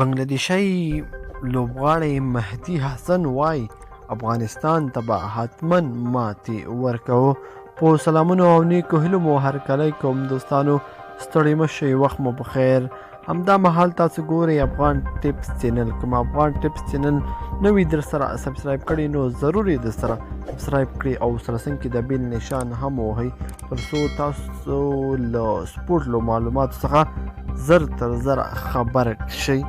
بنګلادیشي لوبغاړی مهدي حسن وایي افغانستان ته به حتما ماتې ورکوو. په سلامونو او نیکو هیلو مو هرکلی کوم دوستانو، ستړي مه شئ، وخت مو په خیر. همدا مهال تاسو ګورئ افغان ټپس چینل. کوم افغان ټپس چینل نوي در سره سبسکرایب کړي نو ضرور یې در سره سبسکرایب کړي او سره څنګ کې د بیل نشان هم ووهئ تر څو تاسو له سپورټ له معلوماتو څخه زر تر زره خبر شئ.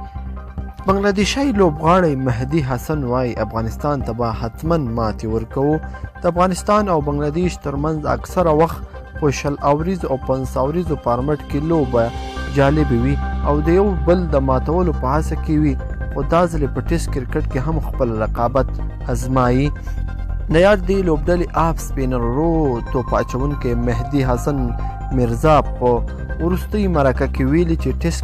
بنګلادیشي لوبغاړی مهدي حسن وایي افغانستان ته به حتما ماتې ورکوو. د افغانستان او بنګلادیش ترمنځ اکثره وخت په 20 اوریزو او 50 اوریزو فارمټ کې لوبه جالبه وي او د یو بل د ماتولو په هڅه کې وي، خو دا ځلې په ټیسټ کرکټ کې هم خپل رقابت ازمایي. نه یاد دی لوبډلي آف سپینر رو توپ اچونکی مهدي حسن میرزا په وروستۍ مرکه کې ویلي چې ټیسټ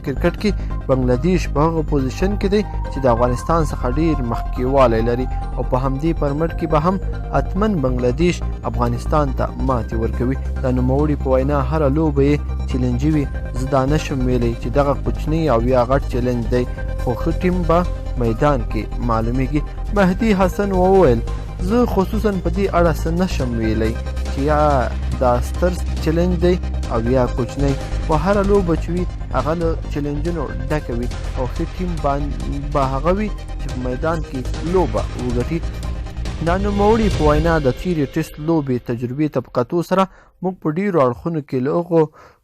کرکټ کې بنګلادیش په هغه پوزیشن کې دی چې د افغانستان څخه ډیر مخکې والی لري او په همدې فارمټ کې به هم حتما بنګلادیش افغانستان ته ماتې ورکوي. د نوموړي په وینا هره لوبه یې چیلنجي وي. زه دا نشم ویلی چې دغه کوچنی او یا غټ چیلنج دی، خو ښه ټیم به میدان کې معلومیږي. مهدي حسن وویل زه خصوصا په دې اړه څه نشم ویلی چې یا دا ستر چیلنج دی او یا کوچنی. په هره لوبه چې وي هغه له چیلنجونو ډکه وي او ښه ټیم به هغه وي چې په میدان کې لوبه وګټي. دا نوموړي په وینا د تیرې ټیسټ لوبې تجربې ته په کتو سره موږ په ډیرو اړخونو کې له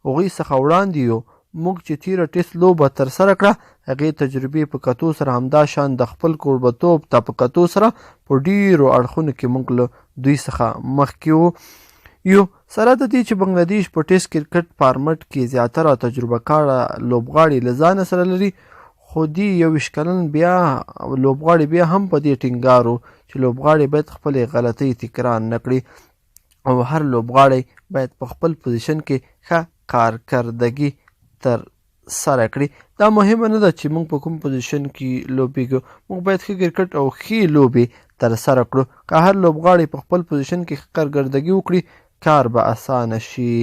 هغوی څخه وړاندې یو. موږ چې تیره ټیسټ لوبه ترسره کړه هغې تجربې په کتو سره همدا شان د خپل کوربهتوب ته په کتو سره په ډیرو اړخونو کې موږ له دوی څخه مخکې یو. سره د دې چې بنګلادیش په ټیسټ کرکټ فارمټ کې زیاتره تجربه کاره لوبغاړي له ځانه سره لري، خو دې 21 کلن لوبغاړي بیا هم په دې ټینګار و چې لوبغاړي باید خپلې غلطۍ تکرار نه کړي او هر لوبغاړی باید په خپل پوزیشن کې ښه کارکردګي تر سره کړي. دا مهمه نه ده چې موږ په کوم پوزیشن کې لوبیږو، موږ باید ښه کرکټ او ښې لوبې تر سره کړو. که هر لوبغاړی په خپل پوزیشن کې ښه کارکردګي وکړي کار به اسانه شي.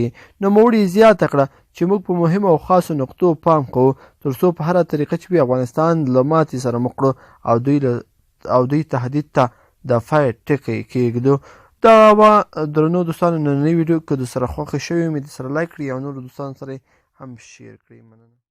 نوموړي زیاته کړه چې موږ په مهمو او خاصو نقطو پام کوو تر څو په هره طریقه چې وي افغانستان له ماتې سره مخ کړو او دوی تهدید ته د فایټ ټکی کېږدو. دا وه درنو دوستانو نننۍ ویډیو که د سره خوښه شوې مې د سره لایک کړي او نورو دوستانو سره هم شیر کړي. مننه.